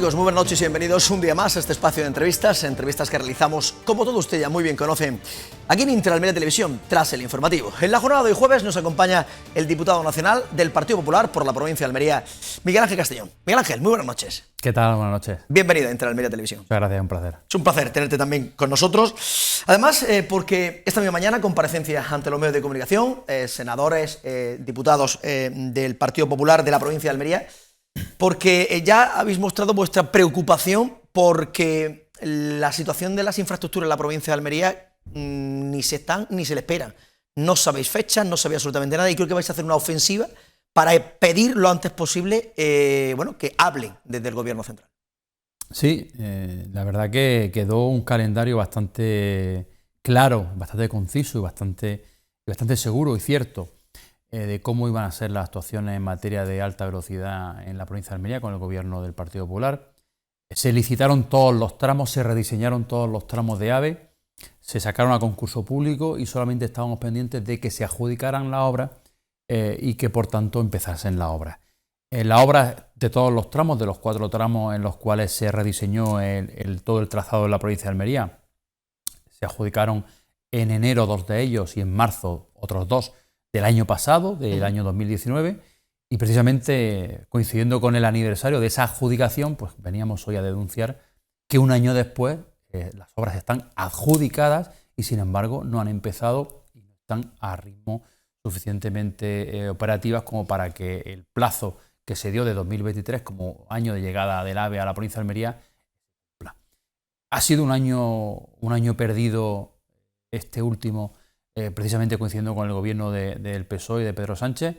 amigos? Muy buenas noches y bienvenidos un día más a este espacio de entrevistas que realizamos, como todo usted ya muy bien conoce, aquí en Interalmería Televisión, tras el informativo. En la jornada de hoy jueves nos acompaña el diputado nacional del Partido Popular por la provincia de Almería, Miguel Ángel Castellón. Miguel Ángel, muy buenas noches. ¿Qué tal? Buenas noches. Bienvenido a Interalmería Televisión. Muchas gracias, un placer. Es un placer tenerte también con nosotros. Además, porque esta misma mañana comparecencia ante los medios de comunicación, senadores, diputados del Partido Popular de la provincia de Almería, porque ya habéis mostrado vuestra preocupación porque la situación de las infraestructuras en la provincia de Almería ni se están ni se le esperan. No sabéis fechas, no sabéis absolutamente nada y creo que vais a hacer una ofensiva para pedir lo antes posible que hablen desde el gobierno central. Sí, la verdad que quedó un calendario bastante claro, bastante conciso y bastante seguro y cierto de cómo iban a ser las actuaciones en materia de alta velocidad en la provincia de Almería con el gobierno del Partido Popular. Se licitaron todos los tramos, se rediseñaron todos los tramos de AVE, se sacaron a concurso público y solamente estábamos pendientes de que se adjudicaran la obra y que por tanto empezasen la obra. La obra de todos los tramos, de los 4 tramos en los cuales se rediseñó todo el trazado de la provincia de Almería, se adjudicaron en enero 2 de ellos y en marzo otros 2 del año pasado, del año 2019, y precisamente coincidiendo con el aniversario de esa adjudicación, pues veníamos hoy a denunciar que un año después las obras están adjudicadas y sin embargo no han empezado y no están a ritmo suficientemente operativas como para que el plazo que se dio de 2023 como año de llegada del AVE a la provincia de Almería. Ha sido un año perdido este último, precisamente coincidiendo con el gobierno del PSOE y de Pedro Sánchez,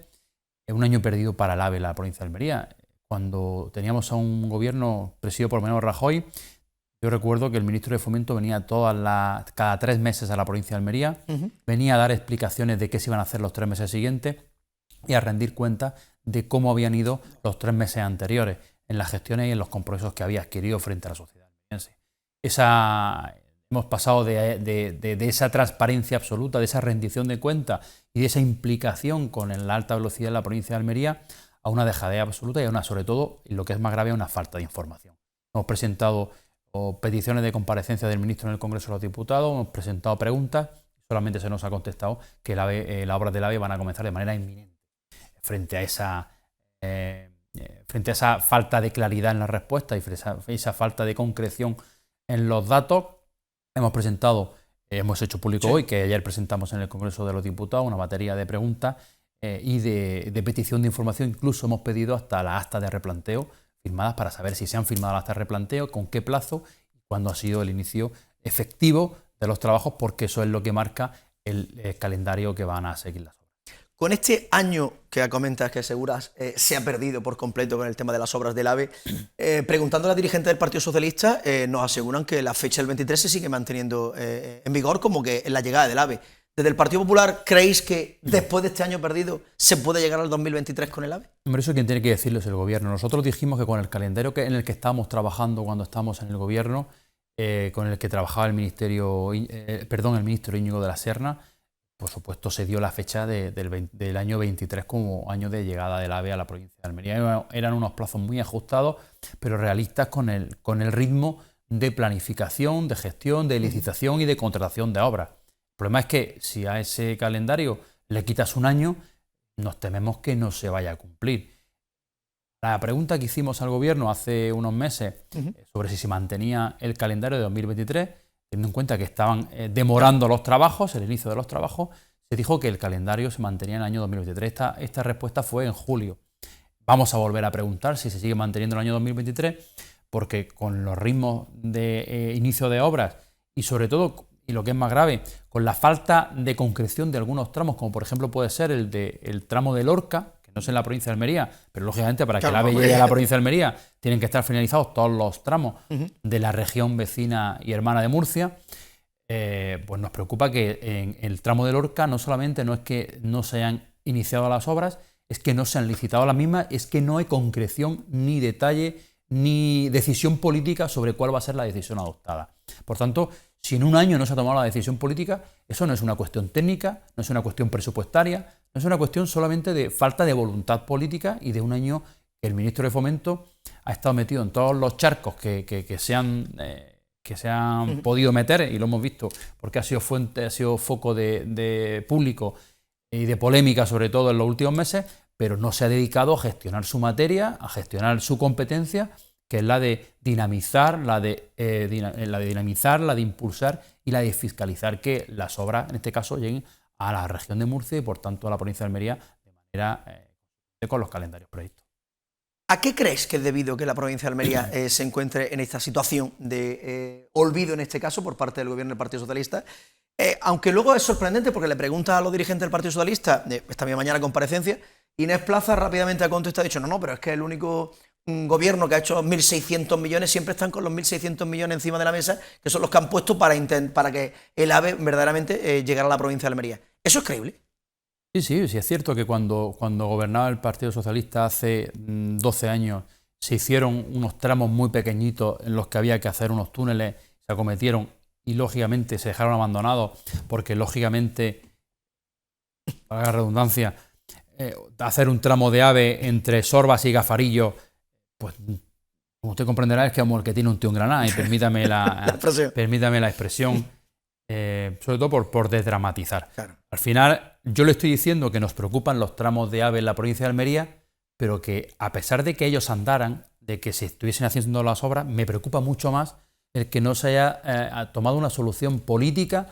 un año perdido para el AVE en la provincia de Almería. Cuando teníamos a un gobierno presidido por Mariano Rajoy, yo recuerdo que el ministro de Fomento venía cada 3 meses a la provincia de Almería, venía a dar explicaciones de qué se iban a hacer los 3 meses siguientes y a rendir cuenta de cómo habían ido los 3 meses anteriores en las gestiones y en los compromisos que había adquirido frente a la sociedad almeriense. Hemos pasado de esa transparencia absoluta, de esa rendición de cuentas y de esa implicación con la alta velocidad en la provincia de Almería a una dejadez absoluta y sobre todo, y lo que es más grave, a una falta de información. Hemos presentado peticiones de comparecencia del ministro en el Congreso de los Diputados, hemos presentado preguntas, solamente se nos ha contestado que las obras del AVE van a comenzar de manera inminente. Frente a esa falta de claridad en la respuesta y esa falta de concreción en los datos, hemos hecho público hoy, que ayer presentamos en el Congreso de los Diputados, una batería de preguntas y de petición de información. Incluso hemos pedido hasta las actas de replanteo firmadas para saber si se han firmado las actas de replanteo, con qué plazo y cuándo ha sido el inicio efectivo de los trabajos, porque eso es lo que marca el calendario que van a seguir las obras. Con este año que comentas, que aseguras, se ha perdido por completo con el tema de las obras del AVE, preguntando a la dirigente del Partido Socialista, nos aseguran que la fecha del 23 se sigue manteniendo en vigor como que en la llegada del AVE. ¿Desde el Partido Popular creéis que después de este año perdido se puede llegar al 2023 con el AVE? Hombre, eso quien tiene que decirlo es el gobierno. Nosotros dijimos que con el calendario en el que estábamos trabajando cuando estábamos en el gobierno, con el que trabajaba el ministro Íñigo de la Serna, por supuesto se dio la fecha del año 23 como año de llegada del AVE a la provincia de Almería. Eran unos plazos muy ajustados, pero realistas con el ritmo de planificación, de gestión, de licitación y de contratación de obras. El problema es que si a ese calendario le quitas un año, nos tememos que no se vaya a cumplir. La pregunta que hicimos al gobierno hace unos meses sobre si se mantenía el calendario de 2023, teniendo en cuenta que estaban demorando los trabajos, el inicio de los trabajos, se dijo que el calendario se mantenía en el año 2023. Esta respuesta fue en julio. Vamos a volver a preguntar si se sigue manteniendo en el año 2023, porque con los ritmos de inicio de obras y sobre todo, y lo que es más grave, con la falta de concreción de algunos tramos, como por ejemplo puede ser el tramo de Lorca, que no es en la provincia de Almería, pero lógicamente para que el AVE llegue a la provincia de Almería tienen que estar finalizados todos los tramos de la región vecina y hermana de Murcia. Pues nos preocupa que en el tramo de Lorca no solamente no es que no se hayan iniciado las obras, es que no se han licitado las mismas, es que no hay concreción ni detalle ni decisión política sobre cuál va a ser la decisión adoptada. Por tanto, si en un año no se ha tomado la decisión política, eso no es una cuestión técnica, no es una cuestión presupuestaria, no es una cuestión solamente de falta de voluntad política y de un año el ministro de Fomento ha estado metido en todos los charcos que se han podido meter, y lo hemos visto porque ha sido foco de público y de polémica, sobre todo en los últimos meses, pero no se ha dedicado a gestionar su materia, a gestionar su competencia, que es la de dinamizar, la de impulsar y la de fiscalizar que las obras, en este caso, lleguen a la región de Murcia y, por tanto, a la provincia de Almería de manera con los calendarios previstos. ¿A qué crees que es debido que la provincia de Almería se encuentre en esta situación de olvido, en este caso, por parte del gobierno del Partido Socialista? Aunque luego es sorprendente porque le pregunta a los dirigentes del Partido Socialista, esta misma mañana comparecencia, Inés Plaza rápidamente ha contestado y ha dicho, no, pero es que el único gobierno que ha hecho 1.600 millones, siempre están con los 1.600 millones encima de la mesa, que son los que han puesto para que el AVE verdaderamente llegara a la provincia de Almería. ¿Eso es creíble? Sí, es cierto que cuando gobernaba el Partido Socialista hace 12 años se hicieron unos tramos muy pequeñitos en los que había que hacer unos túneles, se acometieron y lógicamente se dejaron abandonados porque lógicamente, para la redundancia, hacer un tramo de AVE entre Sorbas y Gafarillo, pues como usted comprenderá es que como el que tiene un tío en Granada, y permítame la expresión, sobre todo por desdramatizar. Claro. Al final, yo le estoy diciendo que nos preocupan los tramos de AVE en la provincia de Almería, pero que a pesar de que ellos andaran, de que se estuviesen haciendo las obras, me preocupa mucho más el que no se haya tomado una solución política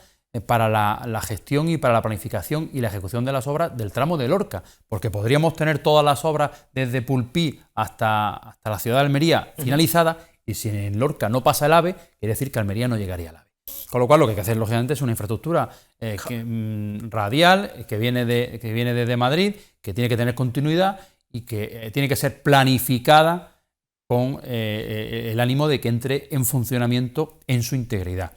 para la gestión y para la planificación y la ejecución de las obras del tramo de Lorca, porque podríamos tener todas las obras desde Pulpí hasta la ciudad de Almería finalizadas, y si en Lorca no pasa el AVE, quiere decir que Almería no llegaría al AVE. Con lo cual, lo que hay que hacer, lógicamente, es una infraestructura radial que viene desde Madrid, que tiene que tener continuidad y que tiene que ser planificada con el ánimo de que entre en funcionamiento en su integridad.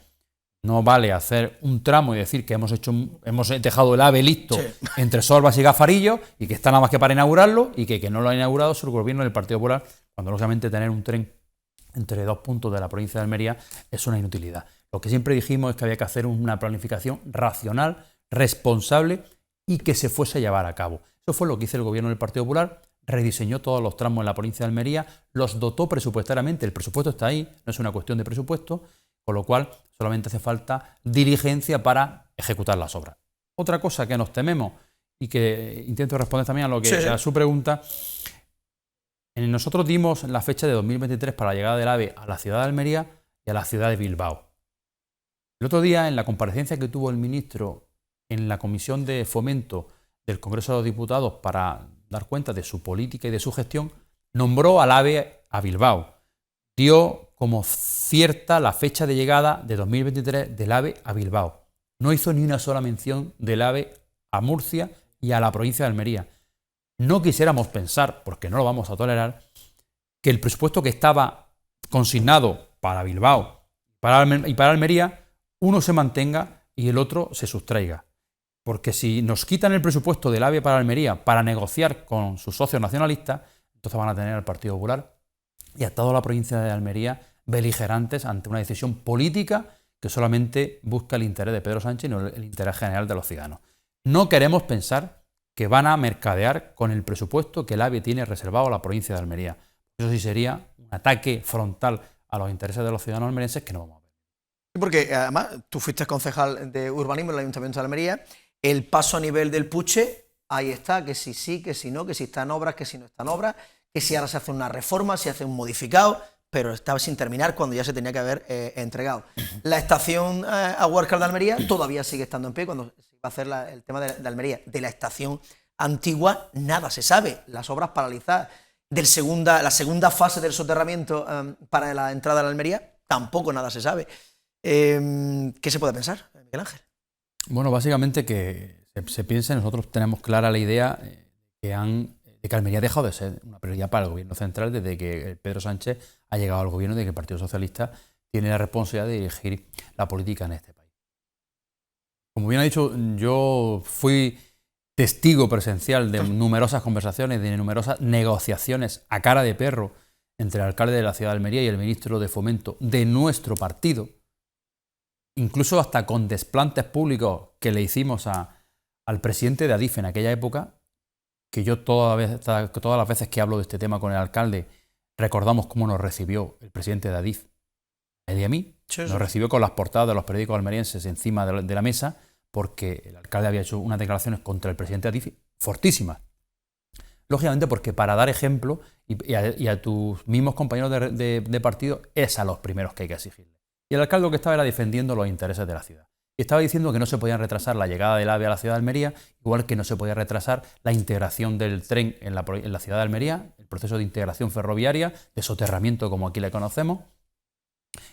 No vale hacer un tramo y decir que hemos dejado el AVE listo entre Sorbas y Gafarillo y que está nada más que para inaugurarlo, y que no lo ha inaugurado su gobierno del Partido Popular, cuando lógicamente tener un tren entre dos puntos de la provincia de Almería es una inutilidad. Lo que siempre dijimos es que había que hacer una planificación racional, responsable y que se fuese a llevar a cabo. Eso fue lo que hizo el gobierno del Partido Popular, rediseñó todos los tramos en la provincia de Almería, los dotó presupuestariamente, el presupuesto está ahí, no es una cuestión de presupuesto, con lo cual solamente hace falta diligencia para ejecutar las obras. Otra cosa que nos tememos y que intento responder también a su pregunta, nosotros dimos la fecha de 2023 para la llegada del AVE a la ciudad de Almería y a la ciudad de Bilbao. El otro día, en la comparecencia que tuvo el ministro en la Comisión de Fomento del Congreso de los Diputados para dar cuenta de su política y de su gestión, nombró al AVE a Bilbao. Dio como cierta la fecha de llegada de 2023 del AVE a Bilbao. No hizo ni una sola mención del AVE a Murcia y a la provincia de Almería. No quisiéramos pensar, porque no lo vamos a tolerar, que el presupuesto que estaba consignado para Bilbao y para Almería, uno se mantenga y el otro se sustraiga. Porque si nos quitan el presupuesto del AVE para Almería para negociar con sus socios nacionalistas, entonces van a tener al Partido Popular y a toda la provincia de Almería beligerantes ante una decisión política que solamente busca el interés de Pedro Sánchez y no el interés general de los ciudadanos. No queremos pensar que van a mercadear con el presupuesto que el AVE tiene reservado a la provincia de Almería. Eso sí sería un ataque frontal a los intereses de los ciudadanos almerienses que no vamos a ver. Sí, porque además tú fuiste concejal de urbanismo en el Ayuntamiento de Almería, el paso a nivel del Puche, ahí está, que si sí, que si no, que si está en obras, que si no está en obras, que si ahora se hace una reforma, si hace un modificado, pero estaba sin terminar cuando ya se tenía que haber entregado. La estación Aguarcar de Almería todavía sigue estando en pie cuando se va a hacer el tema de Almería. De la estación antigua nada se sabe, las obras paralizadas. La segunda fase del soterramiento para la entrada de la Almería tampoco nada se sabe. ¿Qué se puede pensar, Miguel Ángel? Bueno, básicamente que se piense, nosotros tenemos clara la idea de que Almería ha dejado de ser una prioridad para el gobierno central desde que Pedro Sánchez ha llegado al gobierno y de que el Partido Socialista tiene la responsabilidad de dirigir la política en este país. Como bien ha dicho, yo fui testigo presencial de numerosas conversaciones, de numerosas negociaciones a cara de perro entre el alcalde de la ciudad de Almería y el ministro de Fomento de nuestro partido, incluso hasta con desplantes públicos que le hicimos al presidente de Adif en aquella época, que yo todas las veces que hablo de este tema con el alcalde, recordamos cómo nos recibió el presidente de Adif, Idi Amin. Nos recibió con las portadas de los periódicos almerienses encima de la mesa, porque el alcalde había hecho unas declaraciones contra el presidente de Adif fortísimas. Lógicamente, porque para dar ejemplo y a tus mismos compañeros de partido es a los primeros que hay que exigirle. Y el alcalde lo que estaba era defendiendo los intereses de la ciudad. Y estaba diciendo que no se podían retrasar la llegada del AVE a la ciudad de Almería, igual que no se podía retrasar la integración del tren en la ciudad de Almería, el proceso de integración ferroviaria, de soterramiento como aquí le conocemos,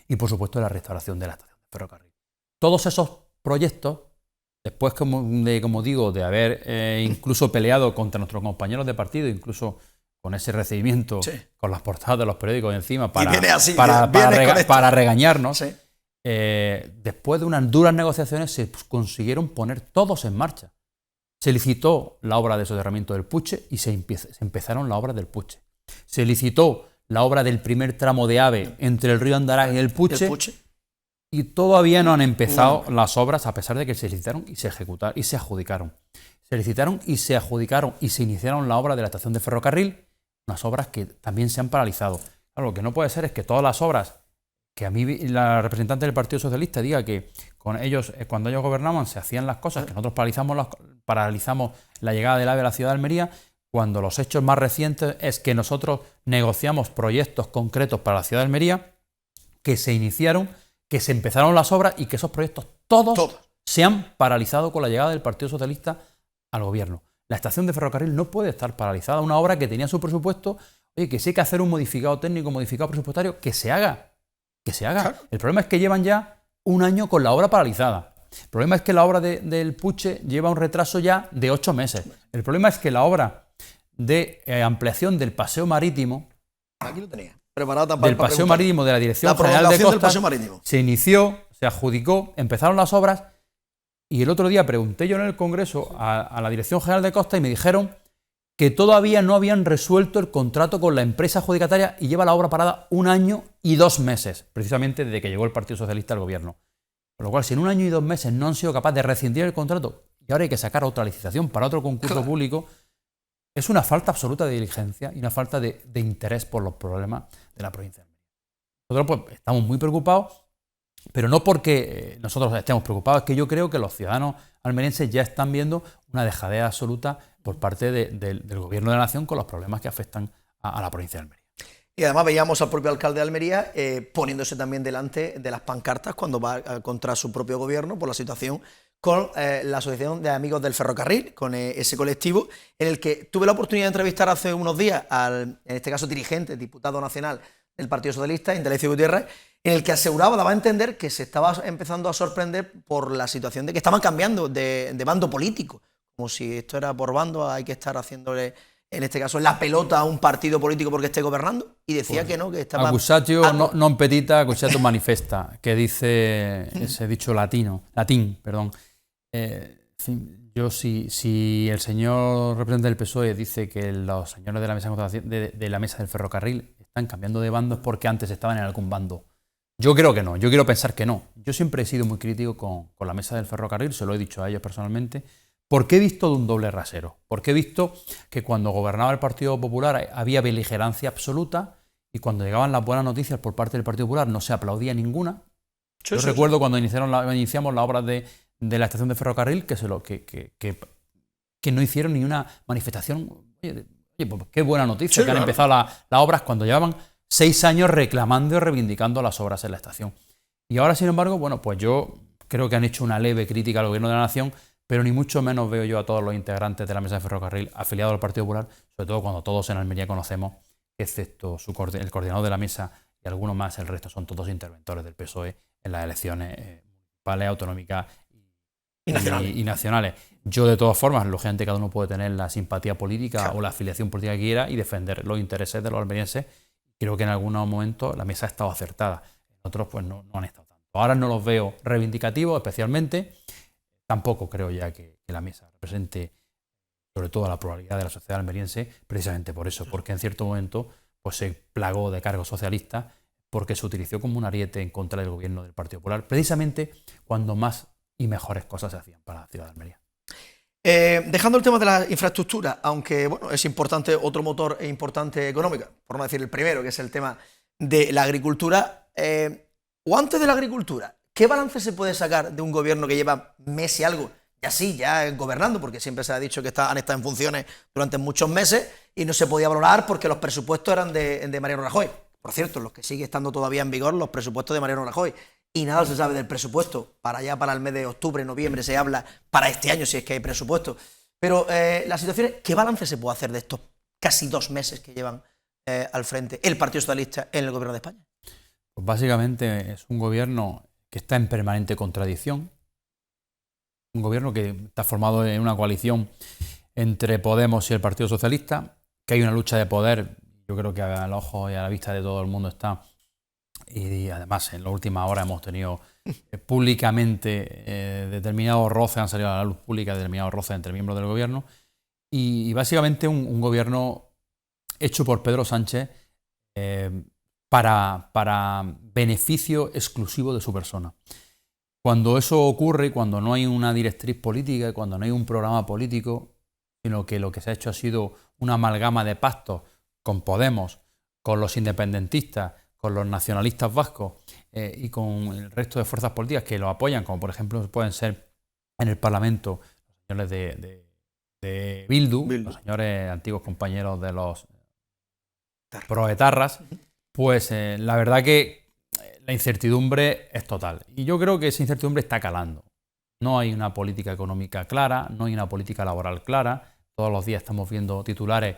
y por supuesto la restauración de la estación de ferrocarril. Todos esos proyectos, después, como digo, de haber incluso peleado contra nuestros compañeros de partido, incluso con ese recibimiento, con las portadas de los periódicos encima para regañarnos, después de unas duras negociaciones se consiguieron poner todos en marcha. Se licitó la obra de soterramiento del Puche y se empezaron las obras del Puche. Se licitó la obra del primer tramo de AVE entre el río Andarán y el Puche. Y todavía no han empezado las obras, a pesar de que se licitaron y se adjudicaron. Se licitaron y se adjudicaron y se iniciaron la obra de la estación de ferrocarril, unas obras que también se han paralizado. Claro, lo que no puede ser es que todas las obras, que a mí la representante del Partido Socialista diga que con ellos, cuando ellos gobernaban, se hacían las cosas, que nosotros paralizamos la llegada del AVE a la ciudad de Almería, cuando los hechos más recientes es que nosotros negociamos proyectos concretos para la ciudad de Almería, que se iniciaron, que se empezaron las obras y que esos proyectos todos se han paralizado con la llegada del Partido Socialista al gobierno. La estación de ferrocarril no puede estar paralizada. Una obra que tenía su presupuesto, oye, que sí hay que hacer un modificado técnico, modificado presupuestario, que se haga. Que se haga. Claro. El problema es que llevan ya un año con la obra paralizada. El problema es que la obra del Puche lleva un retraso ya de 8 meses. El problema es que la obra de ampliación del paseo marítimo, aquí lo tenía preparado del paseo marítimo de la Dirección General de Costas, se inició, se adjudicó, empezaron las obras y el otro día pregunté yo en el Congreso a la Dirección General de Costas y me dijeron que todavía no habían resuelto el contrato con la empresa adjudicataria y lleva la obra parada 1 año y 2 meses, precisamente desde que llegó el Partido Socialista al gobierno. Con lo cual, si en 1 año y 2 meses no han sido capaces de rescindir el contrato y ahora hay que sacar otra licitación para otro concurso público, es una falta absoluta de diligencia y una falta de interés por los problemas de la provincia de Almería. Nosotros pues, estamos muy preocupados, pero no porque nosotros estemos preocupados, es que yo creo que los ciudadanos almerienses ya están viendo una dejadez absoluta por parte del gobierno de la nación con los problemas que afectan a la provincia de Almería. Y además veíamos al propio alcalde de Almería poniéndose también delante de las pancartas cuando va contra su propio gobierno por la situación con la Asociación de Amigos del Ferrocarril, con ese colectivo, en el que tuve la oportunidad de entrevistar hace unos días al, en este caso, dirigente, diputado nacional del Partido Socialista, Indalecio Gutiérrez, en el que aseguraba, daba a entender que se estaba empezando a sorprender por la situación de que estaban cambiando de bando político, como si esto era por bando, hay que estar haciéndole, en este caso, la pelota a un partido político porque esté gobernando, y decía que no, que estaba... Accusatio non petita, accusatio manifesta, que dice ese dicho latín, perdón. En fin, yo si el señor representante del PSOE dice que los señores de la mesa del ferrocarril están cambiando de bando es porque antes estaban en algún bando. Yo creo que no, yo quiero pensar que no. Yo siempre he sido muy crítico con la mesa del ferrocarril, se lo he dicho a ellos personalmente, porque he visto de un doble rasero, porque he visto que cuando gobernaba el Partido Popular había beligerancia absoluta y cuando llegaban las buenas noticias por parte del Partido Popular no se aplaudía ninguna. Yo recuerdo cuando iniciamos la obra de la estación de ferrocarril que no hicieron ni una manifestación. Oye, pues qué buena noticia que han empezado las obras cuando llevaban 6 años reclamando y reivindicando las obras en la estación. Y ahora, sin embargo, bueno, pues yo creo que han hecho una leve crítica al gobierno de la nación, pero ni mucho menos veo yo a todos los integrantes de la mesa de ferrocarril afiliados al Partido Popular, sobre todo cuando todos en Almería conocemos, excepto el coordinador de la mesa y algunos más, el resto son todos interventores del PSOE en las elecciones municipales, autonómicas y nacionales. Yo, de todas formas, lógicamente cada uno puede tener la simpatía política o la afiliación política que quiera y defender los intereses de los almerienses. Creo que en algunos momentos la mesa ha estado acertada, en otros pues no han estado tanto. Ahora no los veo reivindicativos especialmente, tampoco creo ya que la mesa represente sobre todo la pluralidad de la sociedad almeriense, precisamente por eso, porque en cierto momento pues se plagó de cargos socialistas porque se utilizó como un ariete en contra del gobierno del Partido Popular, precisamente cuando más y mejores cosas se hacían para la ciudad de Almería. Dejando el tema de la infraestructura, aunque bueno, es importante, otro motor importante económico, por no decir el primero, que es el tema de la agricultura, o antes de la agricultura, ¿qué balance se puede sacar de un gobierno que lleva meses y algo, ya gobernando, porque siempre se ha dicho que han estado en funciones durante muchos meses y no se podía valorar porque los presupuestos eran de Mariano Rajoy? Por cierto, los que sigue estando todavía en vigor, los presupuestos de Mariano Rajoy. Y nada se sabe del presupuesto. Para el mes de octubre, noviembre se habla, para este año si es que hay presupuesto. Pero la situación es, ¿qué balance se puede hacer de estos casi 2 meses que llevan al frente el Partido Socialista en el gobierno de España? Pues básicamente es un gobierno que está en permanente contradicción. Un gobierno que está formado en una coalición entre Podemos y el Partido Socialista, que hay una lucha de poder. Yo creo que al ojo y a la vista de todo el mundo está, y además en las últimas horas hemos tenido públicamente determinados roces, han salido a la luz pública determinados roces entre miembros del gobierno, y básicamente un gobierno hecho por Pedro Sánchez para beneficio exclusivo de su persona. Cuando eso ocurre, cuando no hay una directriz política, cuando no hay un programa político, sino que lo que se ha hecho ha sido una amalgama de pactos con Podemos, con los independentistas, con los nacionalistas vascos y con el resto de fuerzas políticas que lo apoyan, como por ejemplo pueden ser en el Parlamento los señores de Bildu, los señores antiguos compañeros de los proetarras, pues la verdad que la incertidumbre es total. Y yo creo que esa incertidumbre está calando. No hay una política económica clara, no hay una política laboral clara. Todos los días estamos viendo titulares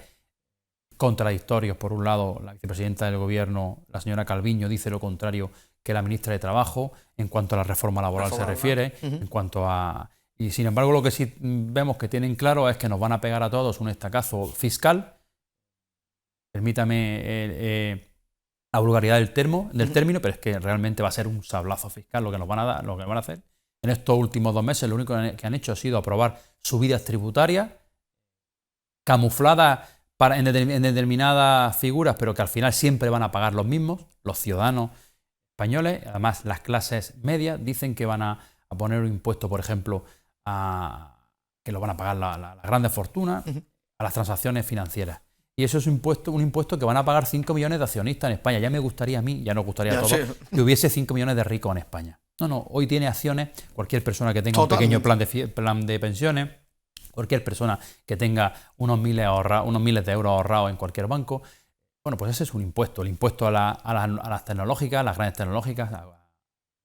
contradictorios. Por un lado, la vicepresidenta del gobierno, la señora Calviño, dice lo contrario que la ministra de Trabajo en cuanto a la reforma laboral se refiere, en cuanto a... Y sin embargo, lo que sí vemos que tienen claro es que nos van a pegar a todos un estacazo fiscal. Permítame la vulgaridad del término, pero es que realmente va a ser un sablazo fiscal lo que nos van a dar, lo que van a hacer. En estos últimos 2 meses lo único que han hecho ha sido aprobar subidas tributarias camufladas en determinadas figuras, pero que al final siempre van a pagar los mismos, los ciudadanos españoles. Además, las clases medias dicen que van a poner un impuesto, por ejemplo, que lo van a pagar las grandes fortunas, a las transacciones financieras. Y eso es un impuesto que van a pagar 5 millones de accionistas en España. Ya me gustaría a mí, ya nos gustaría a todos, que hubiese 5 millones de ricos en España. No, hoy tiene acciones cualquier persona que tenga un pequeño plan de pensiones, cualquier persona que tenga unos miles de euros ahorrados en cualquier banco. Bueno, pues ese es un impuesto, el impuesto a las tecnológicas, las grandes tecnológicas, la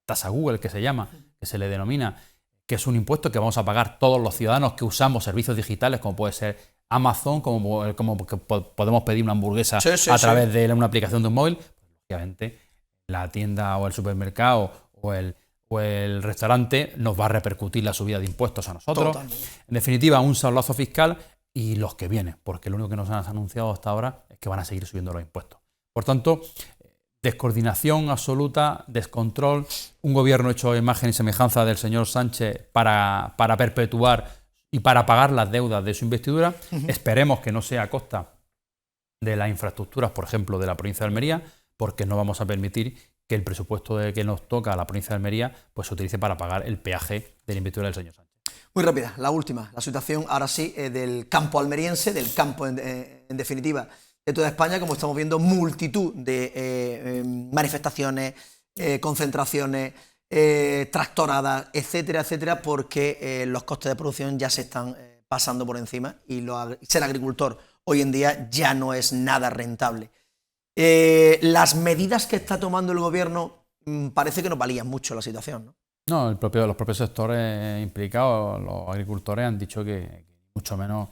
tasa Google que se llama, que se le denomina, que es un impuesto que vamos a pagar todos los ciudadanos que usamos servicios digitales, como puede ser Amazon, como que podemos pedir una hamburguesa a través de una aplicación de un móvil. Pues, lógicamente, la tienda o el supermercado o el restaurante nos va a repercutir la subida de impuestos a nosotros. Totalmente. En definitiva, un sablazo fiscal y los que vienen, porque lo único que nos han anunciado hasta ahora es que van a seguir subiendo los impuestos. Por tanto, descoordinación absoluta, descontrol, un gobierno hecho a imagen y semejanza del señor Sánchez para perpetuar y para pagar las deudas de su investidura. Esperemos que no sea a costa de las infraestructuras, por ejemplo, de la provincia de Almería, porque no vamos a permitir que el presupuesto que nos toca a la provincia de Almería pues se utilice para pagar el peaje de la investidura del señor Sánchez. Muy rápida, la última, la situación ahora sí del campo almeriense, del campo en definitiva de toda España, como estamos viendo multitud de manifestaciones, concentraciones, tractoradas, etcétera, etcétera, porque los costes de producción ya se están pasando por encima y ser agricultor hoy en día ya no es nada rentable. Las medidas que está tomando el gobierno parece que no valían mucho la situación, ¿no? No, los propios sectores implicados, los agricultores, han dicho que mucho menos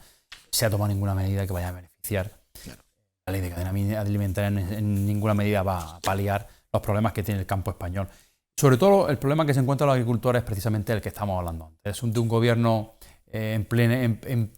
se ha tomado ninguna medida que vaya a beneficiar. Claro. La ley de cadena alimentaria en ninguna medida va a paliar los problemas que tiene el campo español. Sobre todo el problema que se encuentran los agricultores es precisamente el que estamos hablando antes. Es de un gobierno en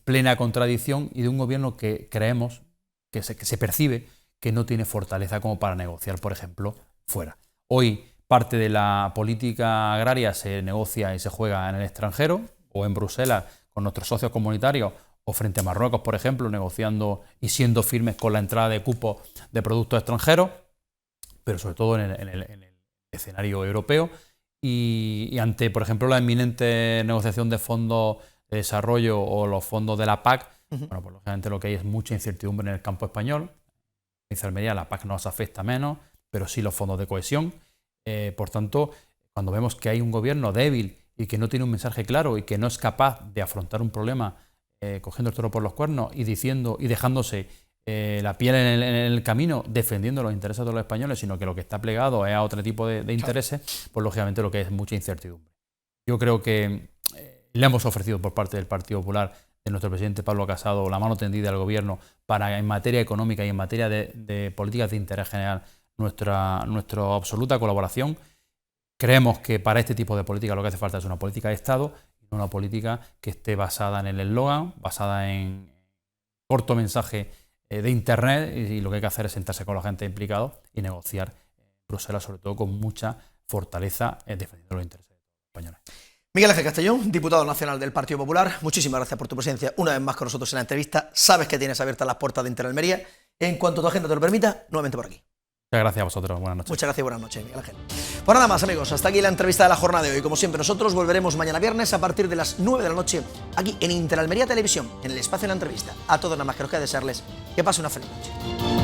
plena contradicción y de un gobierno que creemos, que se percibe que no tiene fortaleza como para negociar, por ejemplo, fuera. Hoy parte de la política agraria se negocia y se juega en el extranjero o en Bruselas con nuestros socios comunitarios o frente a Marruecos, por ejemplo, negociando y siendo firmes con la entrada de cupos de productos extranjeros, pero sobre todo en el escenario europeo y ante, por ejemplo, la inminente negociación de fondos de desarrollo o los fondos de la PAC, bueno, pues lógicamente lo que hay es mucha incertidumbre en el campo español. En Almería la PAC nos afecta menos, pero sí los fondos de cohesión. Por tanto, cuando vemos que hay un gobierno débil y que no tiene un mensaje claro y que no es capaz de afrontar un problema cogiendo el toro por los cuernos y diciendo y dejándose la piel en el camino, defendiendo los intereses de los españoles, sino que lo que está plegado es a otro tipo de intereses, pues lógicamente lo que es mucha incertidumbre. Yo creo que le hemos ofrecido por parte del Partido Popular, de nuestro presidente Pablo Casado, la mano tendida al gobierno para, en materia económica y en materia de políticas de interés general, nuestra absoluta colaboración. Creemos que para este tipo de política lo que hace falta es una política de Estado y no una política que esté basada en el eslogan, basada en corto mensaje de Internet, y lo que hay que hacer es sentarse con la gente implicada y negociar en Bruselas, sobre todo con mucha fortaleza defendiendo los intereses de los españoles. Miguel Ángel Castellón, diputado nacional del Partido Popular, muchísimas gracias por tu presencia una vez más con nosotros en la entrevista. Sabes que tienes abiertas las puertas de Interalmería. En cuanto tu agenda te lo permita, nuevamente por aquí. Muchas gracias a vosotros, buenas noches. Muchas gracias y buenas noches, Miguel Ángel. Pues nada más, amigos, hasta aquí la entrevista de la jornada de hoy. Como siempre, nosotros volveremos mañana viernes a partir de las 9 de la noche aquí en Interalmería Televisión, en el espacio de la entrevista. A todos nada más que nos queda desearles que pasen una feliz noche.